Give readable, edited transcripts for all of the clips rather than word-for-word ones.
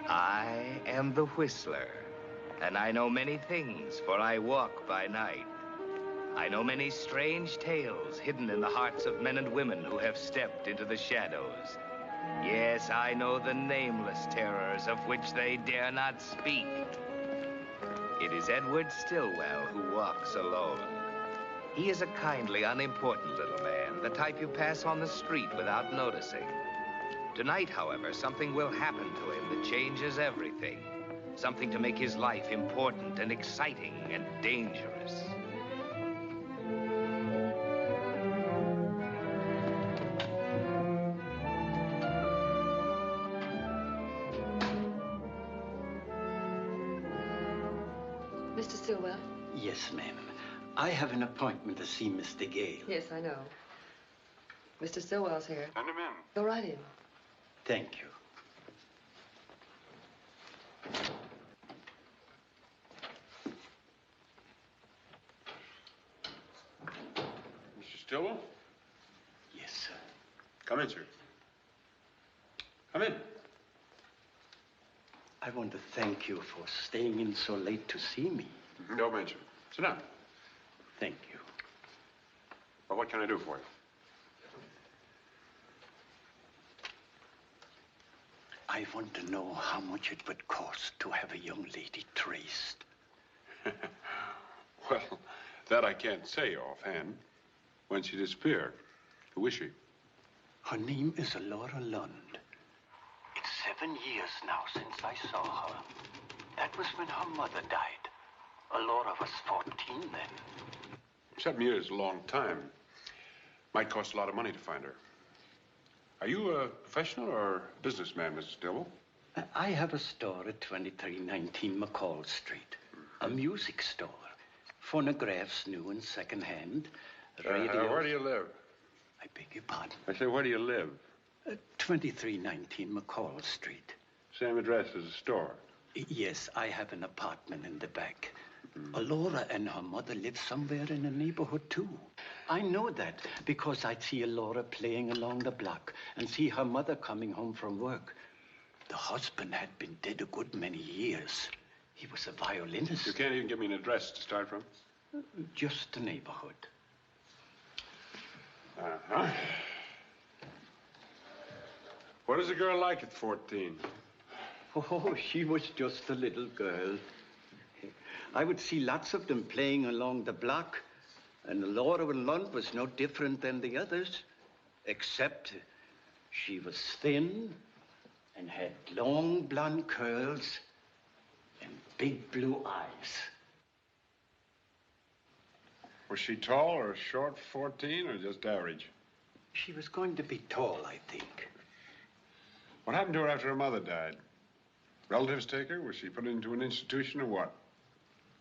I am the Whistler, and I know many things, for I walk by night. I know many strange tales hidden in the hearts of men and women who have stepped into the shadows. Yes, I know the nameless terrors of which they dare not speak. It is Edward Stillwell who walks alone. He is a kindly, unimportant little man, the type you pass on the street without noticing. Tonight, however, something will happen to him that changes everything. Something to make his life important and exciting and dangerous. Mr. Stillwell? Yes, ma'am. I have an appointment to see Mr. Gale. Yes, I know. Mr. Stillwell's here. Send him in. Go right in. Thank you. Mr. Stillwell? Yes, sir. Come in, sir. Come in. I want to thank you for staying in so late to see me. Don't mention. Sit down. Thank you. Well, what can I do for you? I want to know how much it would cost to have a young lady traced. Well, that I can't say offhand. When she disappeared, who is she? Her name is Laura Lund. It's 7 years now since I saw her. That was when her mother died. Laura was 14 then. 7 years is a long time. Might cost a lot of money to find her. Are you a professional or a businessman, Mr. Stillwell? I have a store at 2319 McCall Street. A music store. Phonographs, new and second-hand. Radio. Where do you live? I beg your pardon. I say, where do you live? 2319 McCall Street. Same address as the store. Yes, I have an apartment in the back. Laura and her mother live somewhere in the neighborhood, too. I know that because I'd see Laura playing along the block and see her mother coming home from work. The husband had been dead a good many years. He was a violinist. You can't even give me an address to start from? Just the neighborhood. Uh-huh. What is a girl like at 14? Oh, she was just a little girl. I would see lots of them playing along the block, and Laura Lund was no different than the others, except she was thin and had long blonde curls and big blue eyes. Was she tall or short 14 or just average? She was going to be tall, I think. What happened to her after her mother died? Relatives take her? Was she put into an institution or what?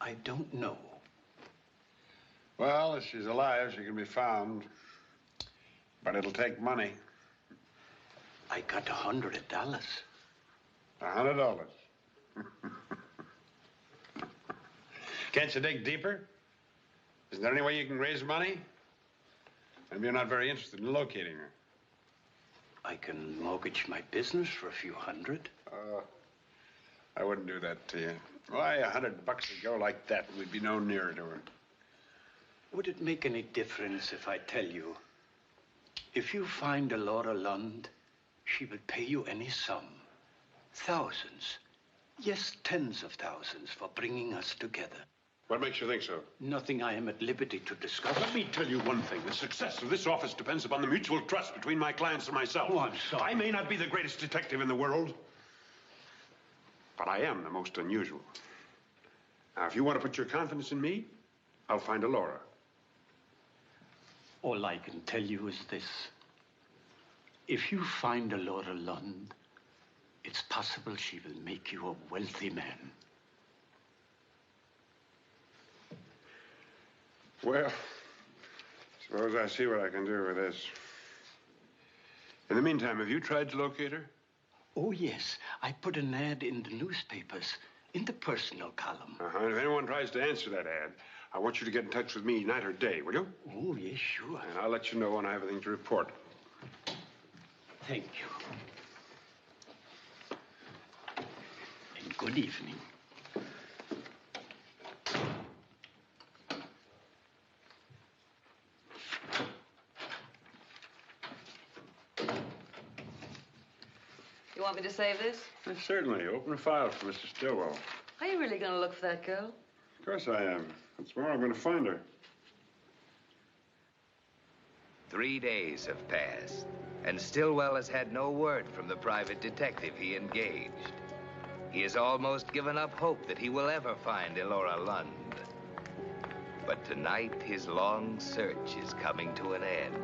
I don't know. Well, if she's alive, she can be found. But it'll take money. I got $100. $100. Can't you dig deeper? Isn't there any way you can raise money? Maybe you're not very interested in locating her. I can mortgage my business for a few hundred. I wouldn't do that to you. Why, $100 a go like that, we'd be no nearer to her. Would it make any difference if I tell you, if you find a Laura Lund, she will pay you any sum, Thousands. Yes, tens of thousands for bringing us together. What makes you think so? Nothing I am at liberty to discuss. Let me tell you one thing. The success of this office depends upon the mutual trust between my clients and myself. Oh, I'm sorry. I may not be the greatest detective in the world, but I am the most unusual. Now, if you want to put your confidence in me, I'll find Laura. All I can tell you is this. If you find Laura Lund, it's possible she will make you a wealthy man. Well, suppose I see what I can do with this. In the meantime, have you tried to locate her? Oh, yes. I put an ad in the newspapers, in the personal column. Uh-huh. If anyone tries to answer that ad, I want you to get in touch with me night or day, will you? Oh, yes, sure. And I'll let you know when I have anything to report. Thank you. And good evening. You want me to save this? Yes, certainly. Open a file for Mr. Stillwell. Are you really going to look for that girl? Of course I am. What's more, I'm going to find her. 3 days have passed, and Stillwell has had no word from the private detective he engaged. He has almost given up hope that he will ever find Elora Lund. But tonight, his long search is coming to an end.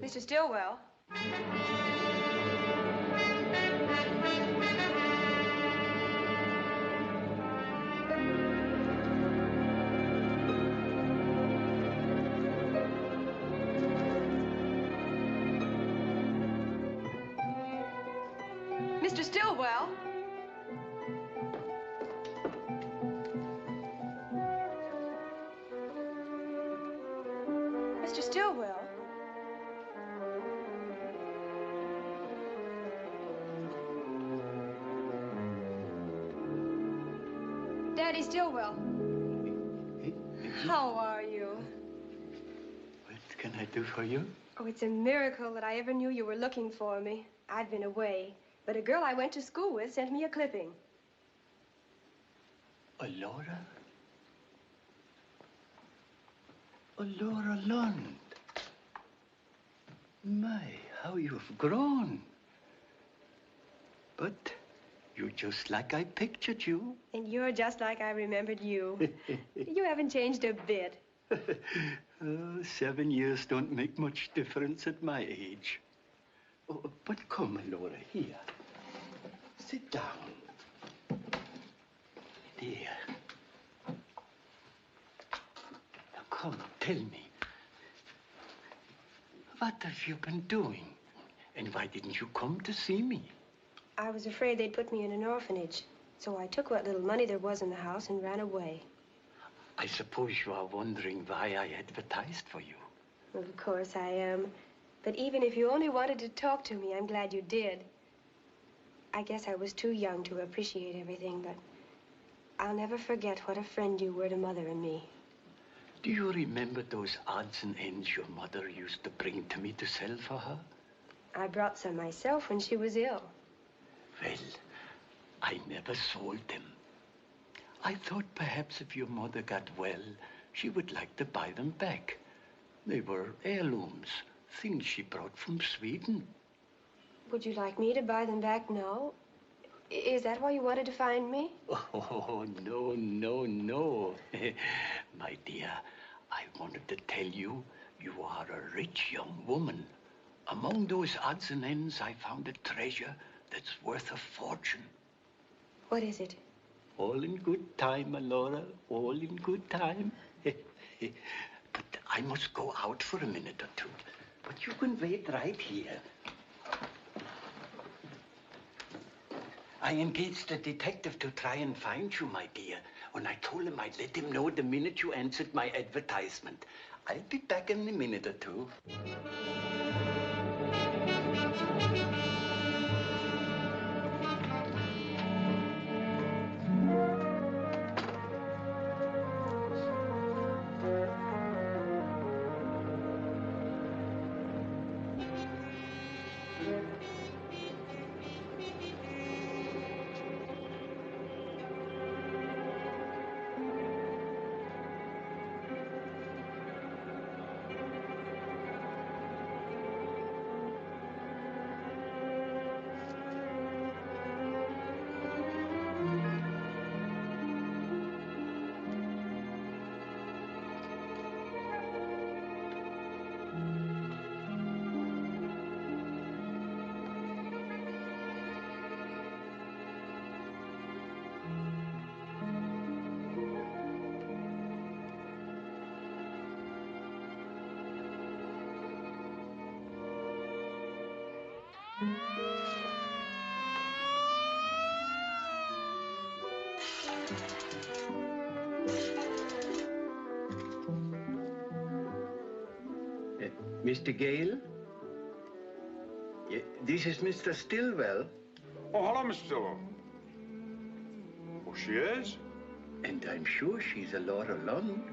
Mr. Stillwell. Mr. Stillwell. Mr. Stillwell. Daddy Stillwell. How are you? What can I do for you? Oh, it's a miracle that I ever knew you were looking for me. I'd been away, but a girl I went to school with sent me a clipping. Elora? Elora Lund. My, how you've grown. But you're just like I pictured you. And you're just like I remembered you. You haven't changed a bit. 7 years don't make much difference at my age. Oh, but come, Elora, here. Sit down. Dear. Now, come, tell me. What have you been doing? And why didn't you come to see me? I was afraid they'd put me in an orphanage. So I took what little money there was in the house and ran away. I suppose you are wondering why I advertised for you. Of course I am. But even if you only wanted to talk to me, I'm glad you did. I guess I was too young to appreciate everything, but I'll never forget what a friend you were to Mother and me. Do you remember those odds and ends your mother used to bring to me to sell for her? I brought some myself when she was ill. Well, I never sold them. I thought perhaps if your mother got well, she would like to buy them back. They were heirlooms, things she brought from Sweden. Would you like me to buy them back now? Is that why you wanted to find me? Oh, no, no, no. My dear, I wanted to tell you, you are a rich young woman. Among those odds and ends, I found a treasure that's worth a fortune. What is it? All in good time, Alora. All in good time. But I must go out for a minute or two. But you can wait right here. I engaged a detective to try and find you, my dear. And I told him I'd let him know the minute you answered my advertisement. I'll be back in a minute or two. Mr. Gale? This is Mr. Stillwell. Oh, hello, Miss Stillwell. Oh, she is? And I'm sure she's a Laura Lund.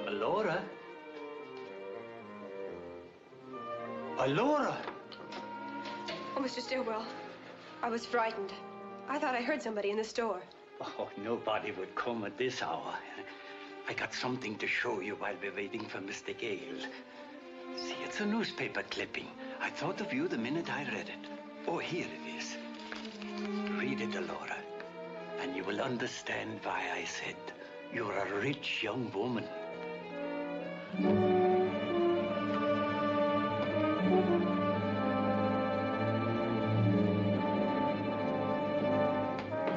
Alora? Alora! Oh, Mr. Stillwell, I was frightened. I thought I heard somebody in the store. Oh, nobody would come at this hour. I got something to show you while we're waiting for Mr. Gale. See, it's a newspaper clipping. I thought of you the minute I read it. Oh, here it is. Read it, Alora, and you will understand why I said you're a rich young woman.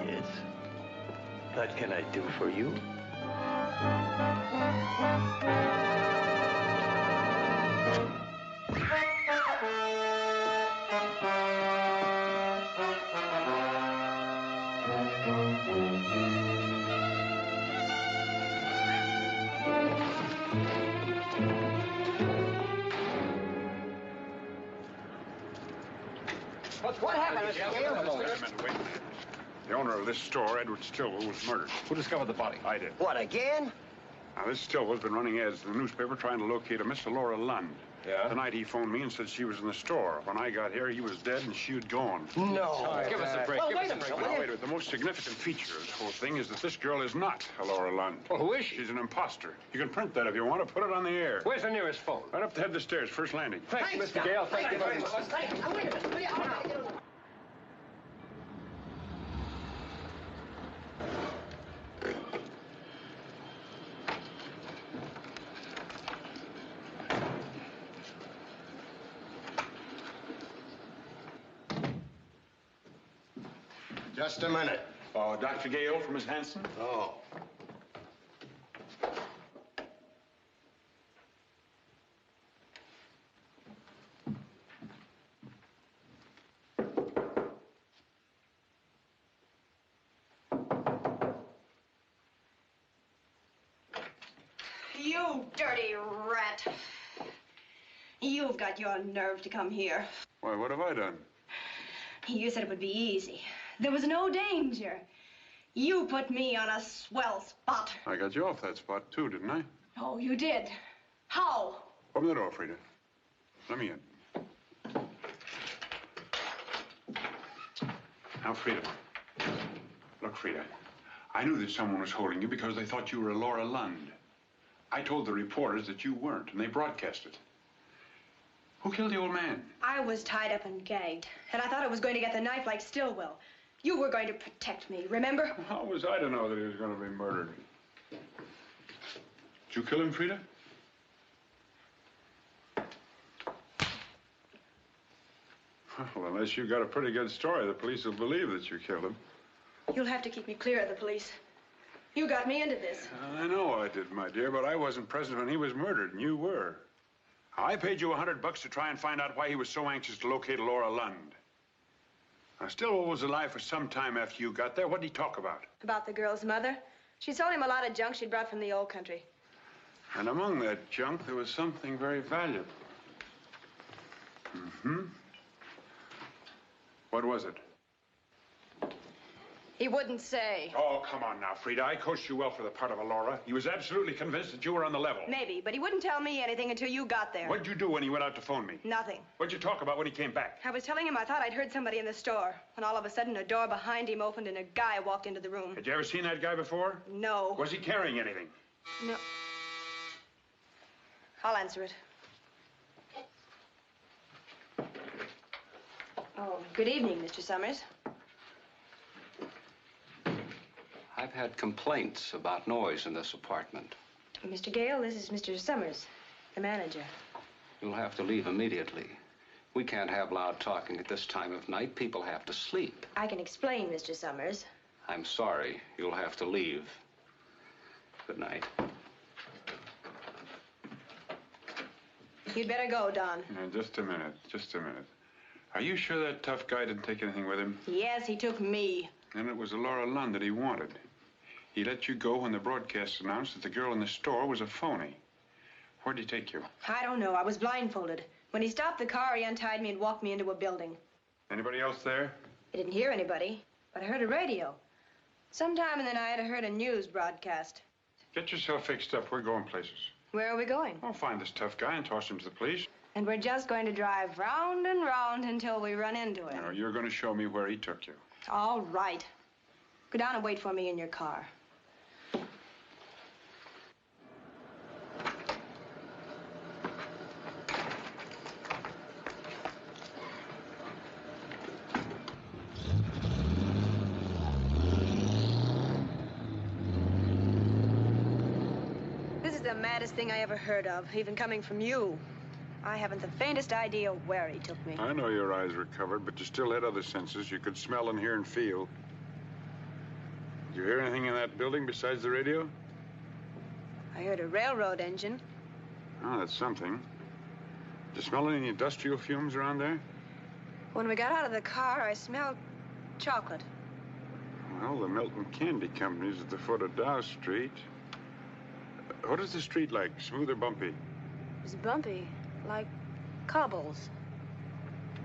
Yes. What can I do for you? What happened, Mr. Gale? Wait a minute. The owner of this store, Edward Stillwell, was murdered. Who discovered the body? I did. What, again? Now, this Stillwell's been running ads in the newspaper trying to locate a Miss Laura Lund. Yeah? Tonight he phoned me and said she was in the store. When I got here, he was dead and she had gone. No. Give us a break. Well, Give wait us a minute. Now, wait a minute. The most significant feature of this whole thing is that this girl is not Laura Lund. Well, who is she? She's an imposter. You can print that if you want to. Put it on the air. Where's the nearest phone? Right up the head of the stairs, first landing. Thank you, Mr. Gale. Thank you very much. Wait a minute. Will you? I gotta get on the... Just a minute. Oh, Dr. Gale from Miss Hanson? Oh. You dirty rat. You've got your nerve to come here. Why, what have I done? You said it would be easy. There was no danger. You put me on a swell spot. I got you off that spot, too, didn't I? Oh, you did. How? Open the door, Frida. Let me in. Now, Frida. Look, Frida. I knew that someone was holding you because they thought you were Laura Lund. I told the reporters that you weren't, and they broadcast it. Who killed the old man? I was tied up and gagged, and I thought I was going to get the knife like Stillwell. You were going to protect me, remember? How was I to know that he was going to be murdered? Did you kill him, Frida? Well, unless you got a pretty good story, the police will believe that you killed him. You'll have to keep me clear of the police. You got me into this. I know I did, my dear, but I wasn't present when he was murdered, and you were. I paid you $100 to try and find out why he was so anxious to locate Laura Lund. Now, Stillwell was alive for some time after you got there. What did he talk about? About the girl's mother. She sold him a lot of junk she'd brought from the old country. And among that junk, there was something very valuable. Mm-hmm. What was it? He wouldn't say. Oh, come on now, Frida. I coached you well for the part of Laura. He was absolutely convinced that you were on the level. Maybe, but he wouldn't tell me anything until you got there. What'd you do when he went out to phone me? Nothing. What'd you talk about when he came back? I was telling him I thought I'd heard somebody in the store, when all of a sudden a door behind him opened and a guy walked into the room. Had you ever seen that guy before? No. Was he carrying anything? No. I'll answer it. Oh, good evening, Mr. Summers. I've had complaints about noise in this apartment. Mr. Gale, this is Mr. Summers, the manager. You'll have to leave immediately. We can't have loud talking at this time of night. People have to sleep. I can explain, Mr. Summers. I'm sorry. You'll have to leave. Good night. You'd better go, Don. Now, just a minute. Just a minute. Are you sure that tough guy didn't take anything with him? Yes, he took me. And it was Laura Lund that he wanted. He let you go when the broadcast announced that the girl in the store was a phony. Where'd he take you? I don't know. I was blindfolded. When he stopped the car, he untied me and walked me into a building. Anybody else there? I didn't hear anybody, but I heard a radio. Sometime in the night, I heard a news broadcast. Get yourself fixed up. We're going places. Where are we going? I'll find this tough guy and toss him to the police. And we're just going to drive round and round until we run into him. No, you're going to show me where he took you. All right. Go down and wait for me in your car. This is the maddest thing I ever heard of, even coming from you. I haven't the faintest idea where he took me. I know your eyes were covered, but you still had other senses. You could smell and hear and feel. Did you hear anything in that building besides the radio? I heard a railroad engine. Oh, that's something. Did you smell any industrial fumes around there? When we got out of the car, I smelled chocolate. Well, the Milton Candy Company's at the foot of Dow Street. What is the street like? Smooth or bumpy? It was bumpy, like cobbles.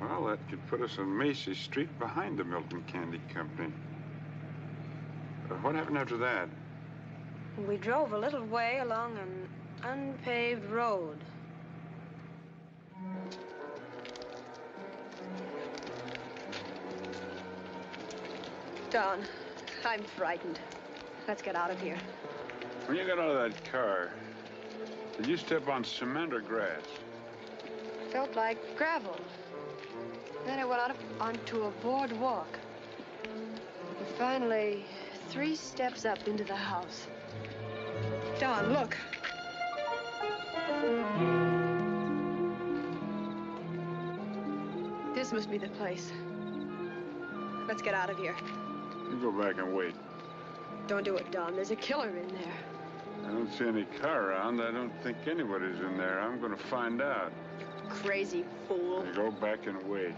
Well, that could put us on Macy Street behind the Milton Candy Company. What happened after that? We drove a little way along an unpaved road. Don, I'm frightened. Let's get out of here. When you got out of that car, did you step on cement or grass? Felt like gravel. Then I went out onto a boardwalk. And finally, 3 steps up into the house. Don, look. This must be the place. Let's get out of here. You go back and wait. Don't do it, Don. There's a killer in there. I don't see any car around. I don't think anybody's in there. I'm going to find out. Crazy fool. You go back and wait.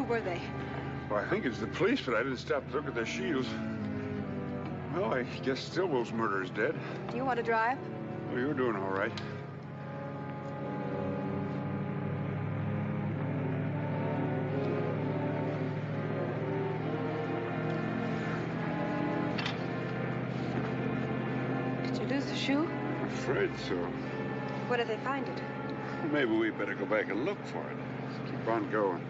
were they? Well, I think it's the police, but I didn't stop to look at their shields. Well, I guess Stillwell's murderer is dead. Do you want to drive? Well, you're doing all right. Did you lose the shoe? I'm afraid so. Where did they find it? Well, maybe we better go back and look for it. Let's keep on going.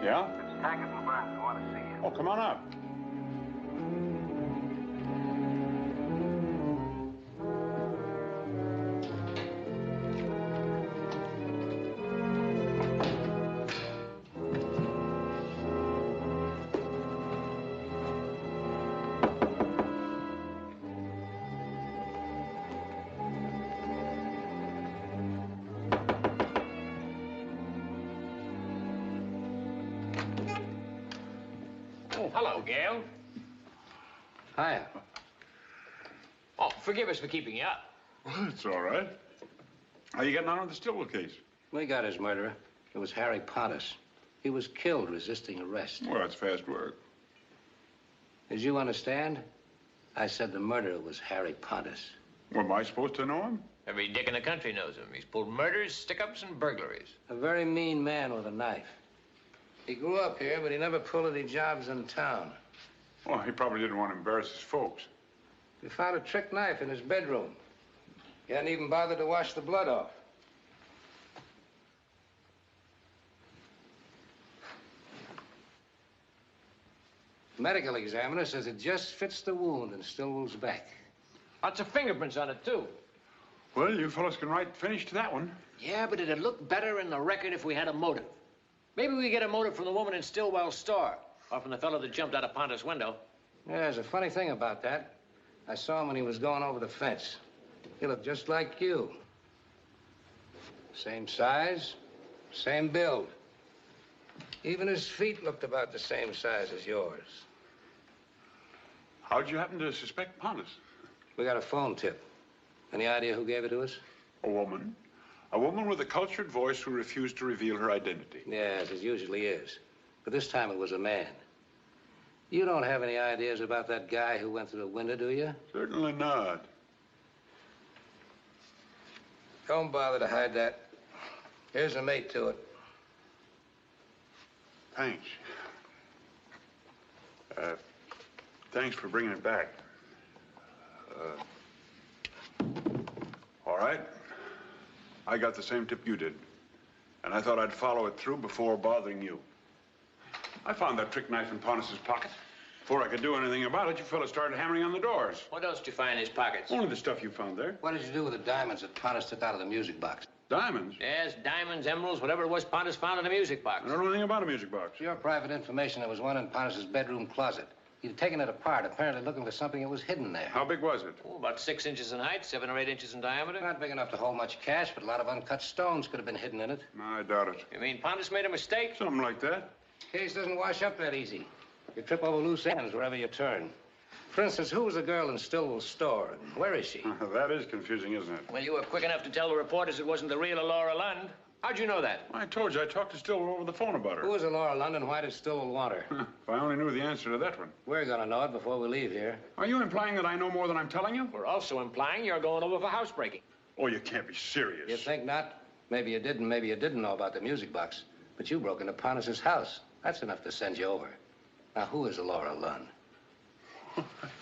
Yeah? It's Tackett and Burns. I want to see you. Oh, come on up. Hello, Gail. Hiya. Oh, forgive us for keeping you up. Well, it's all right. How you getting on with the Stillwell case? We got his murderer. It was Harry Pontus. He was killed resisting arrest. Well, that's fast work. As you understand, I said the murderer was Harry Pontus. Well, am I supposed to know him? Every dick in the country knows him. He's pulled murders, stick-ups, and burglaries. A very mean man with a knife. He grew up here, but he never pulled any jobs in town. Well, he probably didn't want to embarrass his folks. We found a trick knife in his bedroom. He hadn't even bothered to wash the blood off. The medical examiner says it just fits the wound in Stillwell's back. Lots of fingerprints on it, too. Well, you fellas can write finish to that one. Yeah, but it'd look better in the record if we had a motive. Maybe we get a motive from the woman in Stillwell's store, or from the fellow that jumped out of Pontus' window. Yeah, there's a funny thing about that. I saw him when he was going over the fence. He looked just like you. Same size, same build. Even his feet looked about the same size as yours. How'd you happen to suspect Pontus? We got a phone tip. Any idea who gave it to us? A woman. A woman with a cultured voice who refused to reveal her identity. Yes, it usually is. But this time it was a man. You don't have any ideas about that guy who went through the window, do you? Certainly not. Don't bother to hide that. Here's a mate to it. Thanks. Thanks for bringing it back. All right. I got the same tip you did. And I thought I'd follow it through before bothering you. I found that trick knife in Pontus's pocket. Before I could do anything about it, you fellas started hammering on the doors. What else did you find in his pockets? Only the stuff you found there. What did you do with the diamonds that Pontus took out of the music box? Diamonds? Yes, diamonds, emeralds, whatever it was Pontus found in the music box. I don't know anything about a music box. For your private information, there was one in Pontus's bedroom closet. He'd taken it apart, apparently looking for something that was hidden there. How big was it? Oh, about 6 inches in height, 7 or 8 inches in diameter. Not big enough to hold much cash, but a lot of uncut stones could have been hidden in it. I doubt it. You mean Pontus made a mistake? Something like that. Case doesn't wash up that easy. You trip over loose ends wherever you turn. For instance, who was the girl in Stillwell's store, and where is she? That is confusing, isn't it? Well, you were quick enough to tell the reporters it wasn't the real Laura Lund. How'd you know that? I told you, I talked to Stillwell over the phone about her. Who was Laura London? Why did Stillwell want her? If I only knew the answer to that one. We're gonna know it before we leave here. Are you implying that I know more than I'm telling you? We're also implying you're going over for housebreaking. Oh, you can't be serious. You think not? Maybe you didn't, maybe you didn't know about the music box. But you broke into Pontus's house. That's enough to send you over. Now, who is Laura Lund?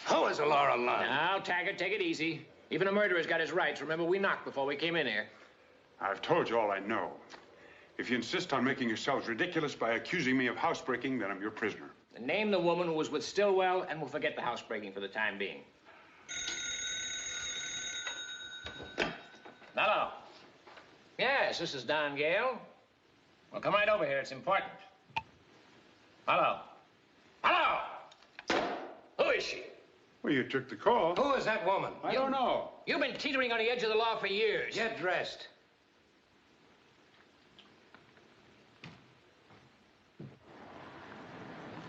Who is Laura Lund? Now, Taggart, take it easy. Even a murderer's got his rights. Remember, we knocked before we came in here. I've told you all I know. If you insist on making yourselves ridiculous by accusing me of housebreaking, then I'm your prisoner. And name the woman who was with Stillwell, and we'll forget the housebreaking for the time being. Hello. Yes, this is Don Gale. Well, come right over here. It's important. Hello. Hello! Who is she? Well, you took the call. Who is that woman? I don't know. You've been teetering on the edge of the law for years. Get dressed.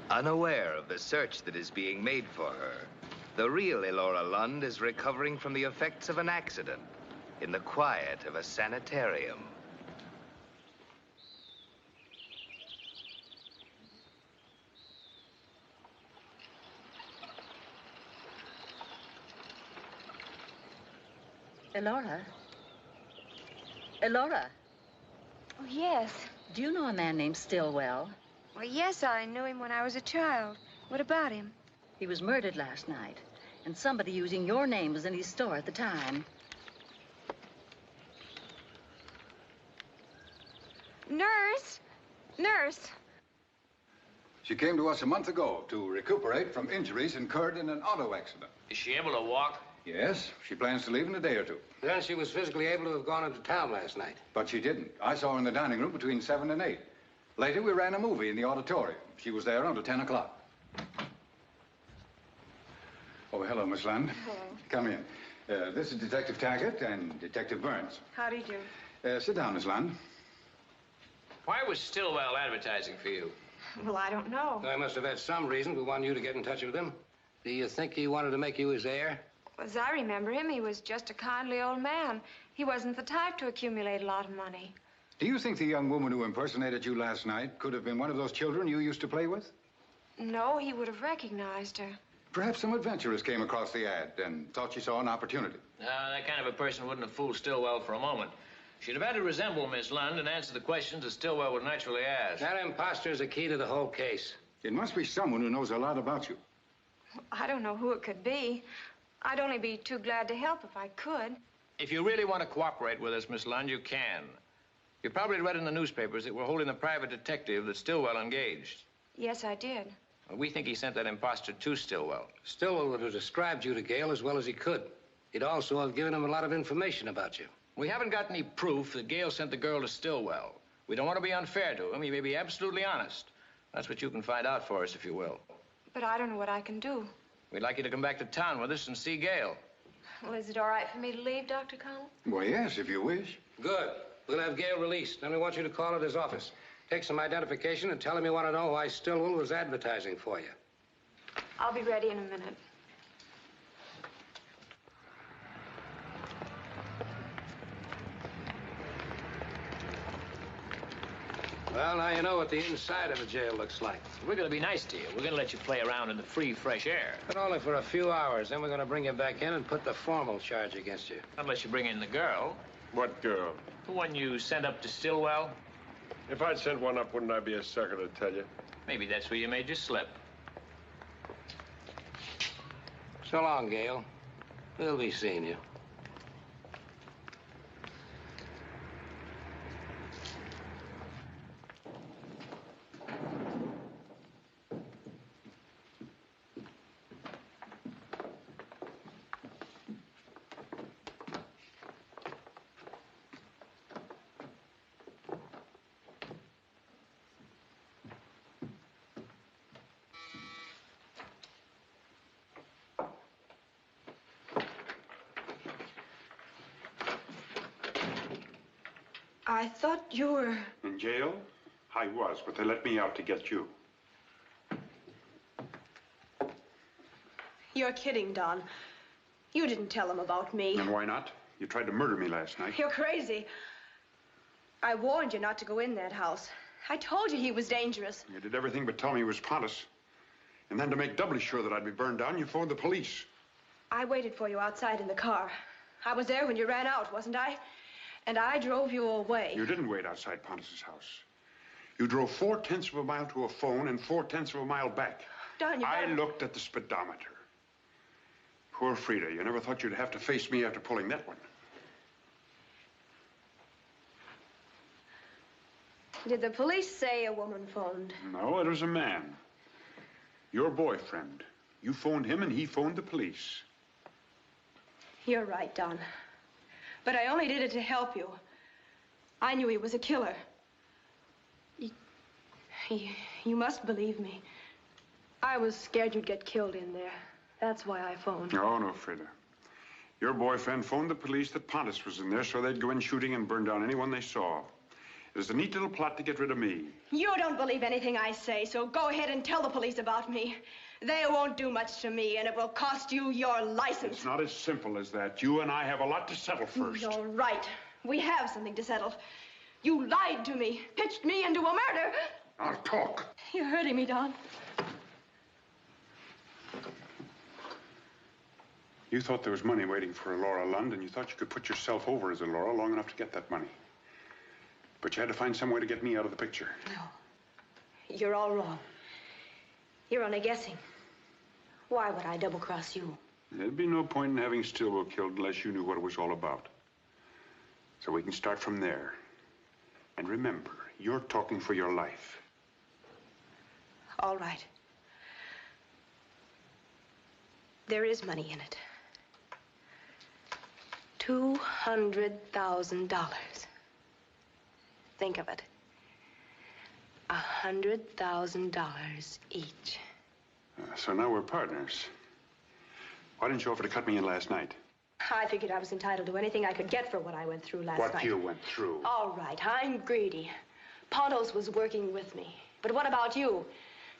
Unaware of the search that is being made for her, the real Elora Lund is recovering from the effects of an accident in the quiet of a sanitarium. Elora? Elora? Oh, yes. Do you know a man named Stillwell? Well, yes, I knew him when I was a child. What about him? He was murdered last night, and somebody using your name was in his store at the time. Nurse! Nurse! She came to us a month ago to recuperate from injuries incurred in an auto accident. Is she able to walk? Yes, she plans to leave in a day or two. Then she was physically able to have gone into town last night. But she didn't. I saw her in the dining room between 7 and 8. Later, we ran a movie in the auditorium. She was there until 10 o'clock. Oh, hello, Miss Lund. Hello. Come in. This is Detective Taggart and Detective Burns. How do you do? Sit down, Miss Lund. Why was Stillwell advertising for you? Well, I don't know. I must have had some reason for wanting you to get in touch with him. Do you think he wanted to make you his heir? As I remember him, he was just a kindly old man. He wasn't the type to accumulate a lot of money. Do you think the young woman who impersonated you last night could have been one of those children you used to play with? No, he would have recognized her. Perhaps some adventurers came across the ad and thought she saw an opportunity. No, that kind of a person wouldn't have fooled Stillwell for a moment. She'd have had to resemble Miss Lund and answer the questions that Stillwell would naturally ask. That imposter is the key to the whole case. It must be someone who knows a lot about you. I don't know who it could be. I'd only be too glad to help if I could. If you really want to cooperate with us, Miss Lund, you can. You probably read in the newspapers that we're holding the private detective that Stillwell engaged. Yes, I did. Well, we think he sent that imposter to Stillwell. Stillwell would have described you to Gale as well as he could. He'd also have given him a lot of information about you. We haven't got any proof that Gale sent the girl to Stillwell. We don't want to be unfair to him. He may be absolutely honest. That's what you can find out for us, if you will. But I don't know what I can do. We'd like you to come back to town with us and see Gale. Well, is it all right for me to leave, Dr. Connell? Well, yes, if you wish. Good. We'll have Gale released. Then we want you to call at his office. Take some identification and tell him you want to know why Stillwell was advertising for you. I'll be ready in a minute. Well, now you know what the inside of a jail looks like. We're going to be nice to you. We're going to let you play around in the free, fresh air. But only for a few hours. Then we're going to bring you back in and put the formal charge against you. Unless you bring in the girl. What girl? The one you sent up to Stillwell. If I'd sent one up, wouldn't I be a sucker to tell you? Maybe that's where you made your slip. So long, Gale. We'll be seeing you. I thought you were... In jail? I was, but they let me out to get you. You're kidding, Don. You didn't tell him about me. And why not? You tried to murder me last night. You're crazy. I warned you not to go in that house. I told you he was dangerous. You did everything but tell me he was Pontus. And then to make doubly sure that I'd be burned down, you phoned the police. I waited for you outside in the car. I was there when you ran out, wasn't I? And I drove you away. You didn't wait outside Pontus's house. You drove 4/10 of a mile to a phone and 4/10 of a mile back. Don, I looked at the speedometer. Poor Frida, you never thought you'd have to face me after pulling that one. Did the police say a woman phoned? No, it was a man. Your boyfriend. You phoned him and he phoned the police. You're right, Don. But I only did it to help you. I knew he was a killer. You must believe me. I was scared you'd get killed in there. That's why I phoned. Oh, no, Frida. Your boyfriend phoned the police that Pontus was in there so they'd go in shooting and burn down anyone they saw. There's a neat little plot to get rid of me. You don't believe anything I say, so go ahead and tell the police about me. They won't do much to me, and it will cost you your license. It's not as simple as that. You and I have a lot to settle first. You're right. We have something to settle. You lied to me, pitched me into a murder. I'll talk. You're hurting me, Don. You thought there was money waiting for Laura Lund, and you thought you could put yourself over as a Laura long enough to get that money. But you had to find some way to get me out of the picture. No. You're all wrong. You're only guessing. Why would I double-cross you? There'd be no point in having Stillwell killed unless you knew what it was all about. So we can start from there. And remember, you're talking for your life. All right. There is money in it. $200,000. Think of it. $100,000 each. So now we're partners. Why didn't you offer to cut me in last night? I figured I was entitled to anything I could get for what I went through last night. What you went through? All right, I'm greedy. Pontos was working with me. But what about you?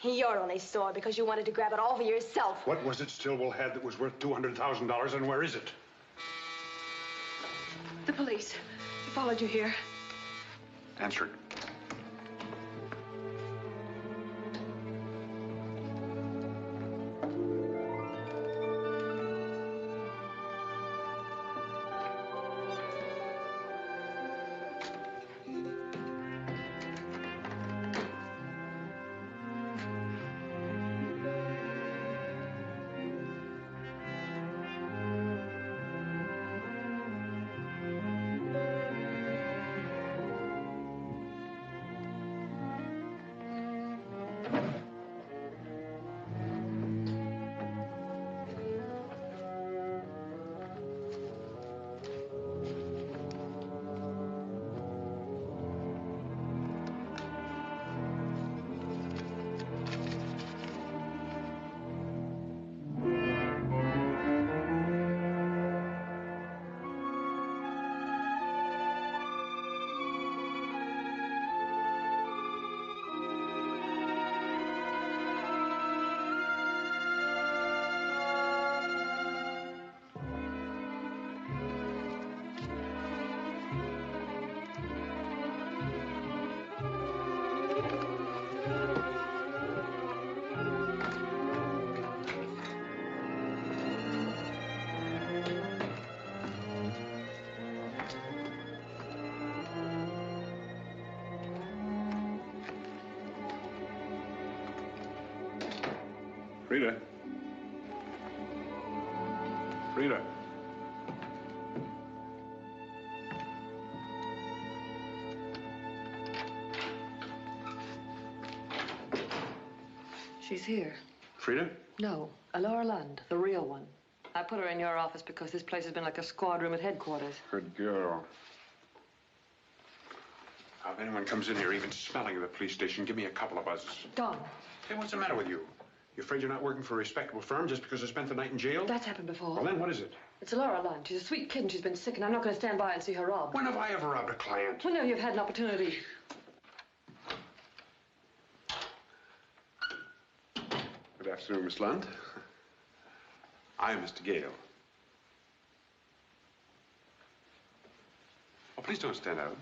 You're only sore because you wanted to grab it all for yourself. What was it Stillwell had that was worth $200,000, and where is it? The police. They followed you here. Answer it. Frida. Frida. She's here. Frida? No, Laura Lund, the real one. I put her in your office because this place has been like a squad room at headquarters. Good girl. Now, if anyone comes in here even smelling of the police station, give me a couple of buzzes. Don. Hey, what's the matter with you? You afraid you're not working for a respectable firm just because I spent the night in jail? That's happened before. Well, then what is it? It's Laura Lund. She's a sweet kid and she's been sick, and I'm not going to stand by and see her robbed. When have I ever robbed a client? Well, no, you've had an opportunity. Good afternoon, Miss Lund. I'm Mr. Gale. Oh, please don't stand out.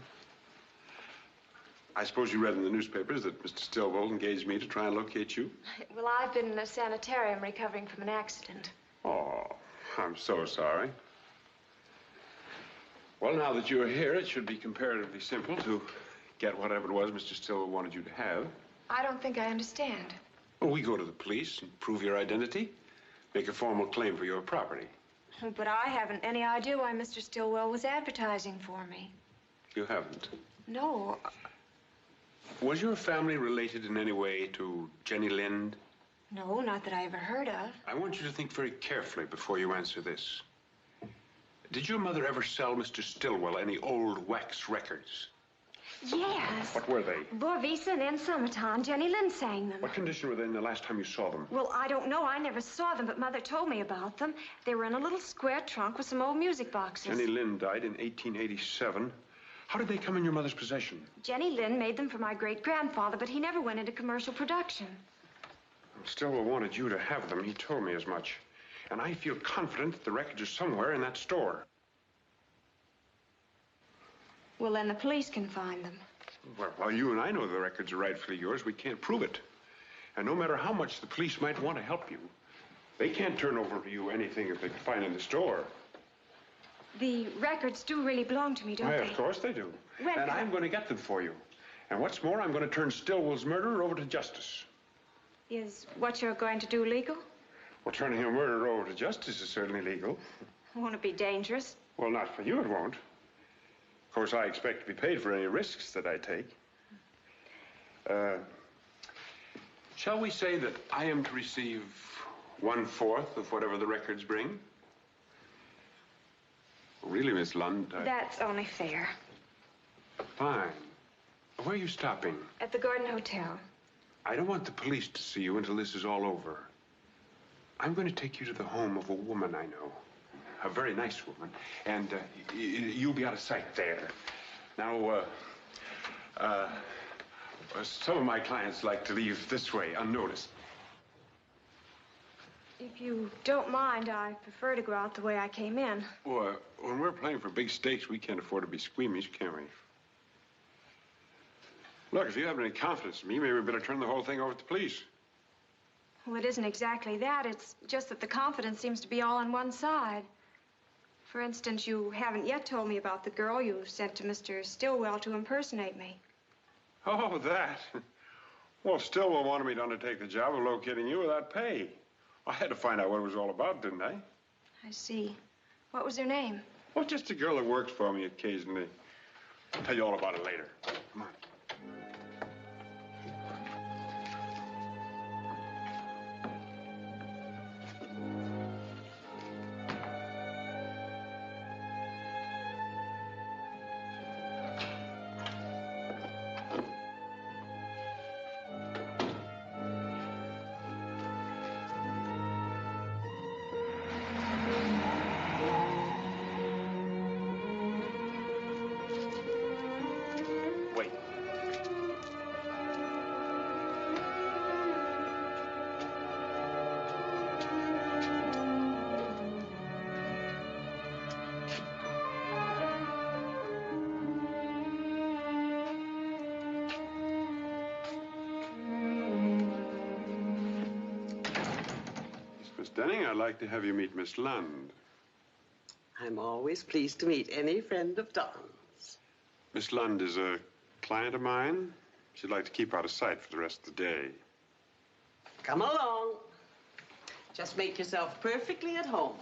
I suppose you read in the newspapers that Mr. Stillwell engaged me to try and locate you? Well, I've been in a sanitarium recovering from an accident. Oh, I'm so sorry. Well, now that you're here, it should be comparatively simple to get whatever it was Mr. Stillwell wanted you to have. I don't think I understand. Well, we go to the police and prove your identity, make a formal claim for your property. But I haven't any idea why Mr. Stillwell was advertising for me. You haven't? No. Was your family related in any way to Jenny Lind? No, not that I ever heard of. I want you to think very carefully before you answer this. Did your mother ever sell Mr. Stillwell any old wax records? Yes. What were they? Borvisa and En Summertime. Jenny Lind sang them. What condition were they in the last time you saw them? Well, I don't know. I never saw them, but Mother told me about them. They were in a little square trunk with some old music boxes. Jenny Lind died in 1887. How did they come in your mother's possession? Jenny Lynn made them for my great-grandfather, but he never went into commercial production. Stillwell wanted you to have them. He told me as much. And I feel confident that the records are somewhere in that store. Well, then the police can find them. Well, you and I know the records are rightfully yours. We can't prove it. And no matter how much the police might want to help you, they can't turn over to you anything that they can find in the store. The records do really belong to me, don't they? Of course they do. When And I'm going to get them for you. And what's more, I'm going to turn Stillwell's murderer over to justice. Is what you're going to do legal? Well, turning a murderer over to justice is certainly legal. Won't it be dangerous? Well, not for you, it won't. Of course, I expect to be paid for any risks that I take. Shall we say that I am to receive 1/4 of whatever the records bring? Really, Miss Lund, That's only fair. Fine. Where are you stopping? At the Gordon Hotel. I don't want the police to see you until this is all over. I'm going to take you to the home of a woman I know. A very nice woman. And you'll be out of sight there. Now, some of my clients like to leave this way, unnoticed. If you don't mind, I prefer to go out the way I came in. Well, when we're playing for big stakes, we can't afford to be squeamish, can we? Look, if you have any confidence in me, maybe we better turn the whole thing over to the police. Well, it isn't exactly that. It's just that the confidence seems to be all on one side. For instance, you haven't yet told me about the girl you sent to Mr. Stillwell to impersonate me. Oh, that? Well, Stillwell wanted me to undertake the job of locating you without pay. I had to find out what it was all about, didn't I? I see. What was her name? Well, just a girl that works for me occasionally. I'll tell you all about it later. Come on. Denning, I'd like to have you meet Miss Lund. I'm always pleased to meet any friend of Don's. Miss Lund is a client of mine. She'd like to keep out of sight for the rest of the day. Come along. Just make yourself perfectly at home.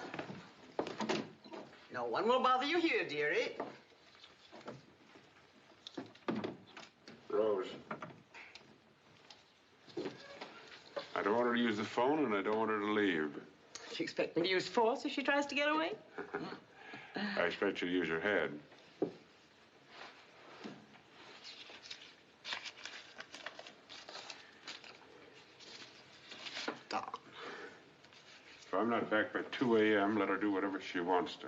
No one will bother you here, dearie. Rose. I don't want her to use the phone, and I don't want her to leave. You expect me to use force if she tries to get away? I expect you to use your head. Don. If I'm not back by 2 a.m., let her do whatever she wants to.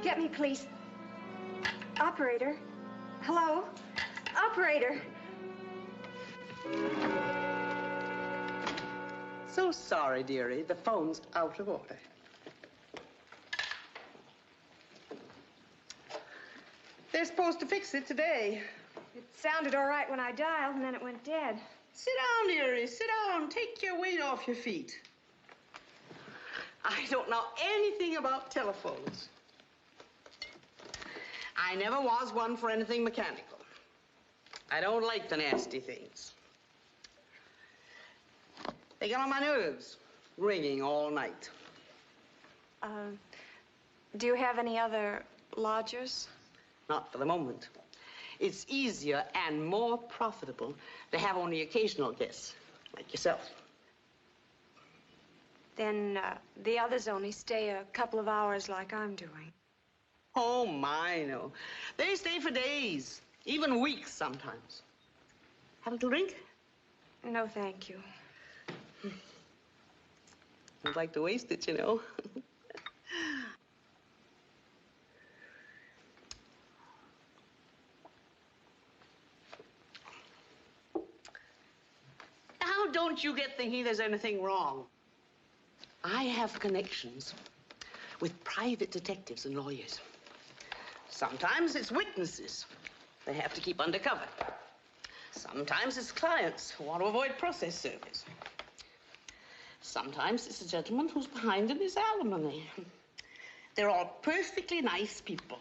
Get me, please. Operator. Hello? Operator. So sorry, dearie. The phone's out of order. They're supposed to fix it today. It sounded all right when I dialed, and then it went dead. Sit down, dearie. Sit down. Take your weight off your feet. I don't know anything about telephones. I never was one for anything mechanical. I don't like the nasty things. They get on my nerves, ringing all night. Do you have any other lodgers? Not for the moment. It's easier and more profitable to have only occasional guests, like yourself. Then the others only stay a couple of hours like I'm doing. Oh, my, no. They stay for days, even weeks sometimes. Have a little drink? No, thank you. I'd like to waste it, you know. Now, don't you get thinking there's anything wrong. I have connections with private detectives and lawyers. Sometimes it's witnesses they have to keep undercover. Sometimes it's clients who want to avoid process service. Sometimes it's a gentleman who's behind in his alimony. They're all perfectly nice people.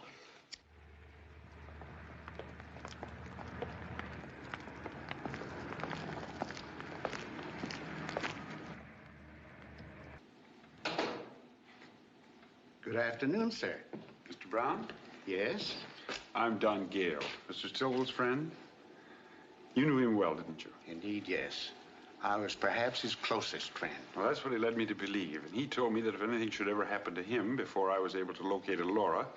Good afternoon, sir. Mr. Brown? Yes? I'm Don Gale, Mr. Stillwell's friend. You knew him well, didn't you? Indeed, yes. I was perhaps his closest friend. Well, that's what he led me to believe. And he told me that if anything should ever happen to him before I was able to locate Laura,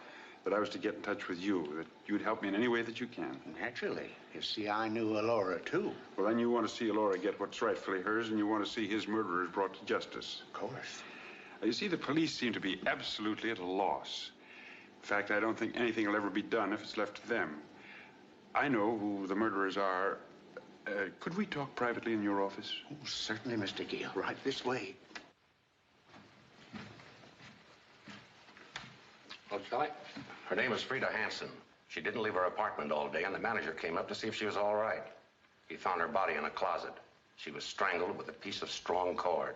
that I was to get in touch with you, that you'd help me in any way that you can. Naturally. You see, I knew Laura, too. Well, then you want to see Laura get what's rightfully hers, and you want to see his murderers brought to justice. Of course. You see, the police seem to be absolutely at a loss. In fact, I don't think anything will ever be done if it's left to them. I know who the murderers are. Could we talk privately in your office? Oh, certainly, Mr. Gale. Right this way. Oh, shall I? Her name is Frida Hansen. She didn't leave her apartment all day, and the manager came up to see if she was all right. He found her body in a closet. She was strangled with a piece of strong cord.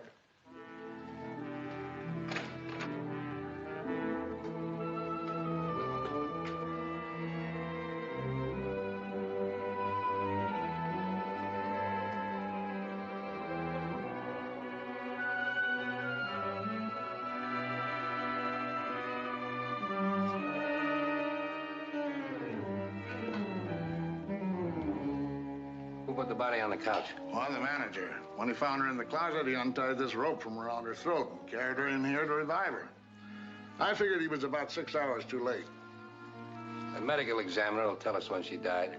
Put the body on the couch. Well, the manager. When he found her in the closet, he untied this rope from around her throat and carried her in here to revive her. I figured he was about 6 hours too late. The medical examiner will tell us when she died.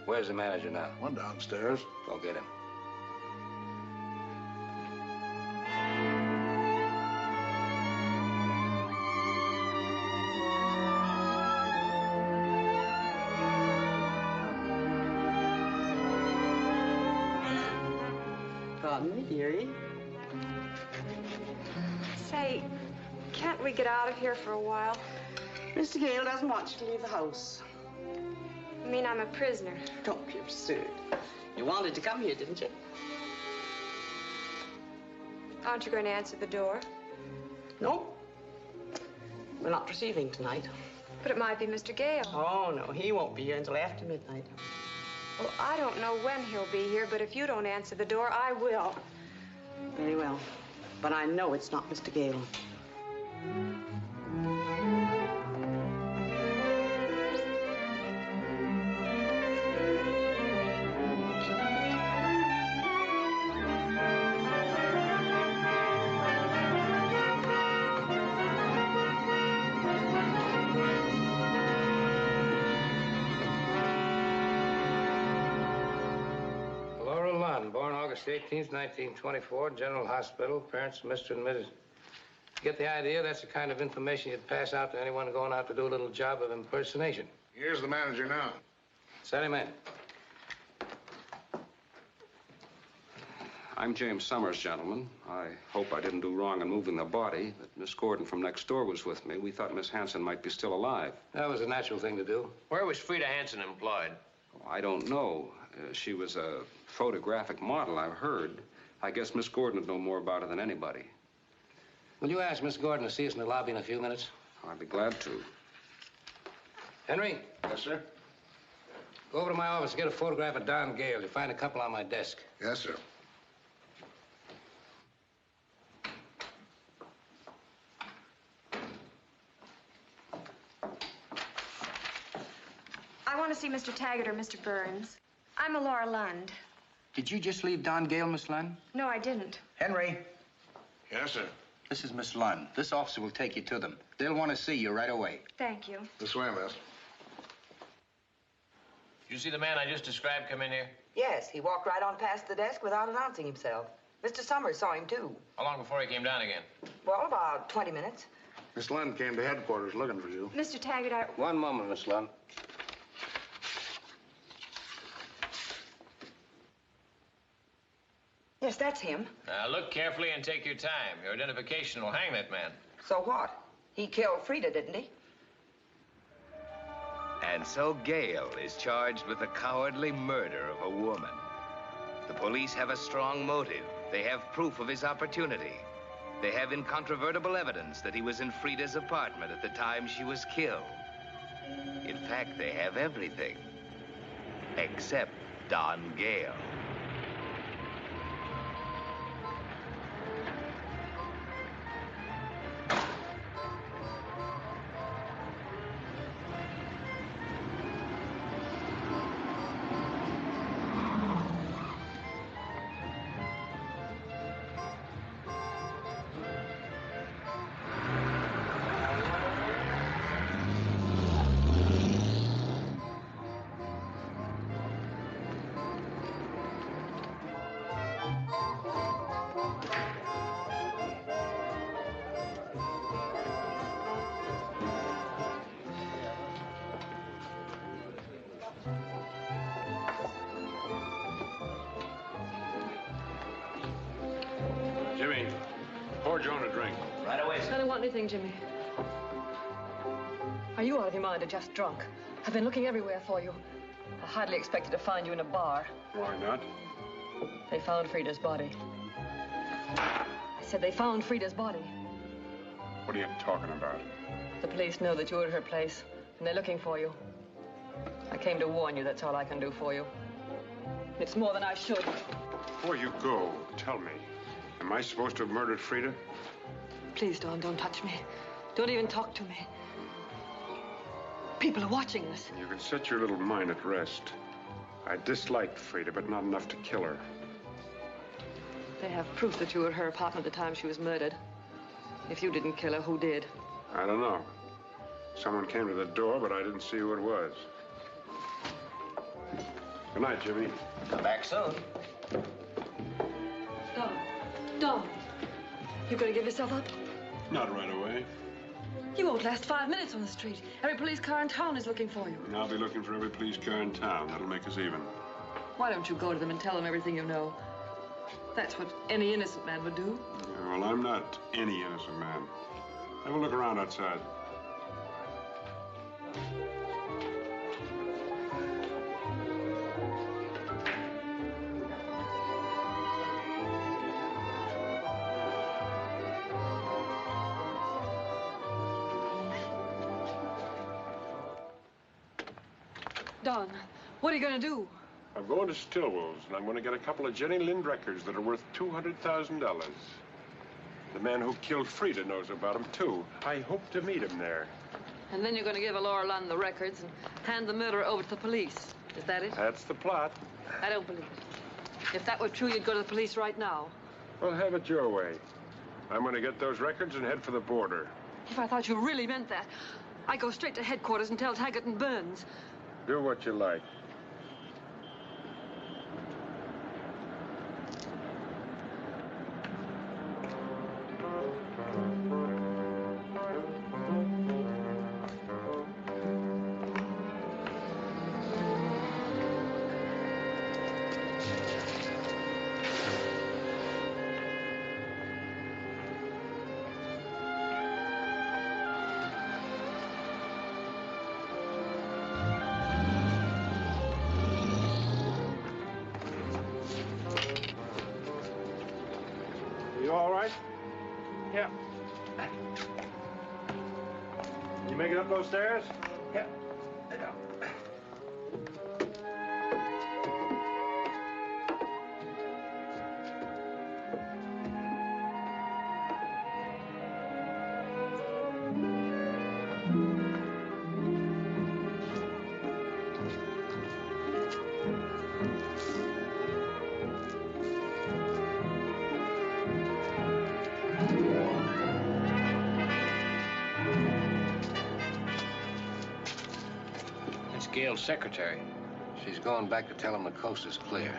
Where's the manager now? One downstairs. Go get him. Pardon me, dearie. Say, can't we get out of here for a while? Mr. Gale doesn't want you to leave the house. I mean, I'm a prisoner. Don't be absurd. You wanted to come here, didn't you? Aren't you going to answer the door? No. We're not receiving tonight. But it might be Mr. Gale. Oh, no, he won't be here until after midnight. Well, I don't know when he'll be here, but if you don't answer the door, I will. Very well. But I know it's not Mr. Gale. Born August 18th, 1924, General Hospital, parents Mr. and Mrs. Get the idea? That's the kind of information you'd pass out to anyone going out to do a little job of impersonation. Here's the manager now. Send him in. I'm James Summers, gentlemen. I hope I didn't do wrong in moving the body, but Miss Gordon from next door was with me. We thought Miss Hansen might be still alive. That was a natural thing to do. Where was Frida Hansen employed? I don't know. She was a photographic model, I've heard. I guess Miss Gordon would know more about it than anybody. Will you ask Miss Gordon to see us in the lobby in a few minutes? I'd be glad to. Henry? Yes, sir? Go over to my office and get a photograph of Don Gale. You'll find a couple on my desk. Yes, sir. I I want to see Mr. Taggart or Mr. Burns. I'm Laura Lund. Did you just leave Don Gale, Miss Lund? No, I didn't. Henry. Yes, sir. This is Miss Lund. This officer will take you to them. They'll want to see you right away. Thank you. This way, miss. Did you see the man I just described come in here? Yes, he walked right on past the desk without announcing himself. Mr. Summers saw him, too. How long before he came down again? Well, about 20 minutes. Miss Lund came to headquarters looking for you. Mr. Taggart, One moment, Miss Lund. Yes, that's him. Now, look carefully and take your time. Your identification will hang that man. So what? He killed Frida, didn't he? And so Gale is charged with the cowardly murder of a woman. The police have a strong motive. They have proof of his opportunity. They have incontrovertible evidence that he was in Frida's apartment at the time she was killed. In fact, they have everything. Except Don Gale. Jimmy, pour Joan a drink. Right away, I don't want anything, Jimmy. Are you out of your mind or just drunk? I've been looking everywhere for you. I hardly expected to find you in a bar. Why not? They found Frida's body. I said they found Frida's body. What are you talking about? The police know that you're at her place, and they're looking for you. I came to warn you, that's all I can do for you. It's more than I should. Before you go, tell me, am I supposed to have murdered Frida? Please, Dawn, don't touch me. Don't even talk to me. People are watching us. You can set your little mind at rest. I disliked Frida, but not enough to kill her. They have proof that you were at her apartment at the time she was murdered. If you didn't kill her, who did? I don't know. Someone came to the door, but I didn't see who it was. Good night, Jimmy. Come back soon. Dawn, you gonna give yourself up? Not right away. You won't last 5 minutes on the street. Every police car in town is looking for you. And I'll be looking for every police car in town. That'll make us even. Why don't you go to them and tell them everything you know? That's what any innocent man would do. Yeah, well, I'm not any innocent man. Have a look around outside. Don, what are you going to do? I'm going to Stillwell's, and I'm going to get a couple of Jenny Lind records that are worth $200,000. The man who killed Frida knows about them, too. I hope to meet him there. And then you're going to give Laura Lund the records and hand the murderer over to the police. Is that it? That's the plot. I don't believe it. If that were true, you'd go to the police right now. Well, have it your way. I'm going to get those records and head for the border. If I thought you really meant that, I'd go straight to headquarters and tell Taggart and Burns. Do what you like. You all right? Yeah. You make it up those stairs? Yeah. Gale's secretary. She's going back to tell him the coast is clear.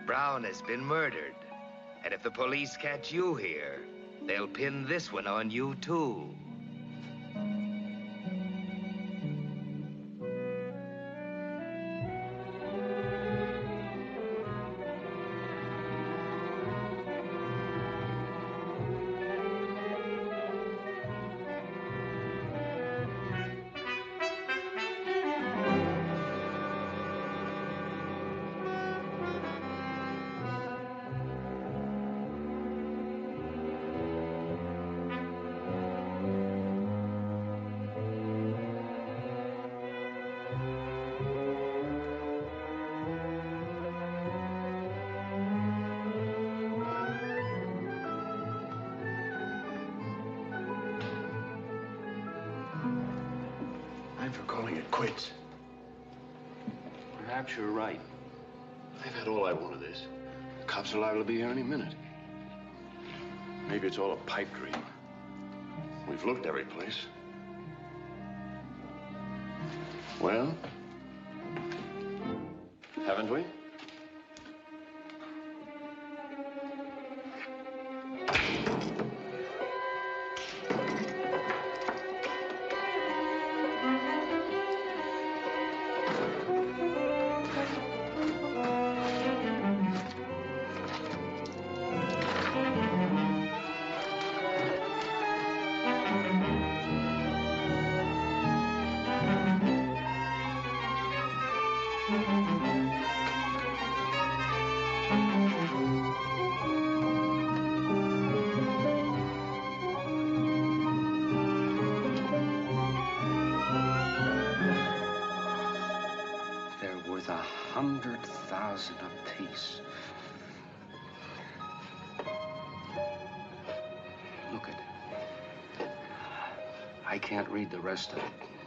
Brown has been murdered. And if the police catch you here, they'll pin this one on you, too. For calling it quits. Perhaps you're right. I've had all I want of this. The cops are liable to be here any minute. Maybe it's all a pipe dream. We've looked every place. Well? Haven't we? $100,000 apiece. Look at it. I can't read the rest of it,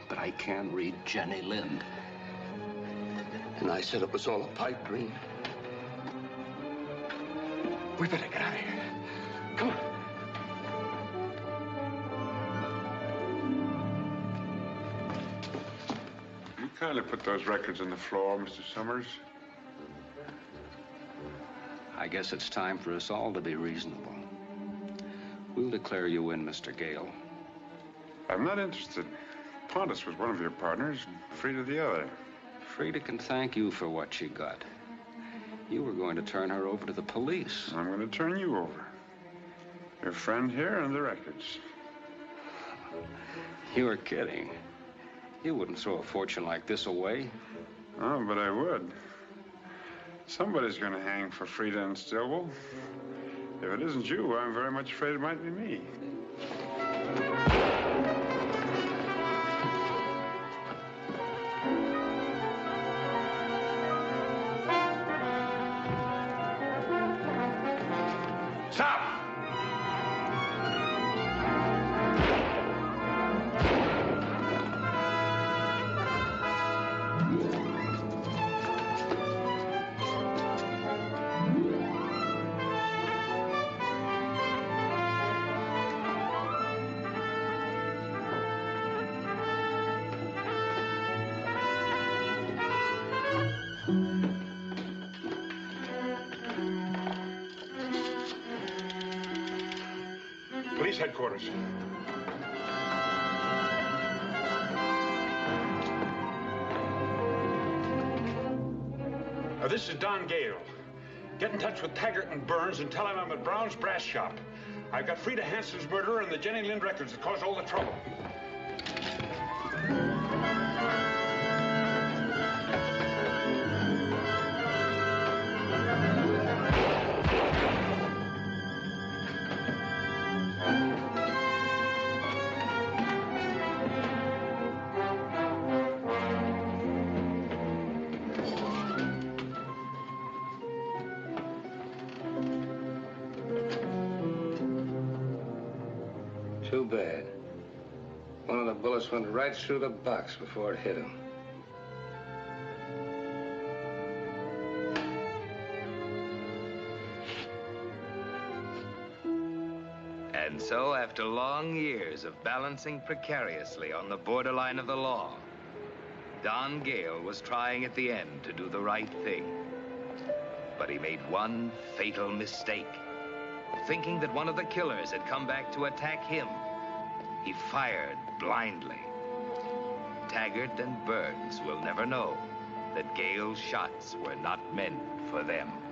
but I can read Jenny Lind. And I said it was all a pipe dream. We better get out of here. Come on. You kindly put those records on the floor, Mr. Summers. I guess it's time for us all to be reasonable. We'll declare you in, Mr. Gale. I'm not interested. Pontus was one of your partners, and Frida the other. Frida can thank you for what she got. You were going to turn her over to the police. I'm going to turn you over. Your friend here and the records. You were kidding. You wouldn't throw a fortune like this away. Oh, but I would. Somebody's going to hang for Frida and Stillwell. If it isn't you, I'm very much afraid it might be me. Stop! Police headquarters. This is Don Gale. Get in touch with Taggart and Burns and tell him I'm at Brown's Brass Shop. I've got Frida Hansen's murderer and the Jenny Lind records that caused all the trouble. Too bad. One of the bullets went right through the box before it hit him. And so, after long years of balancing precariously on the borderline of the law, Don Gale was trying at the end to do the right thing. But he made one fatal mistake. Thinking that one of the killers had come back to attack him, he fired blindly. Taggart and Burns will never know that Gale's shots were not meant for them.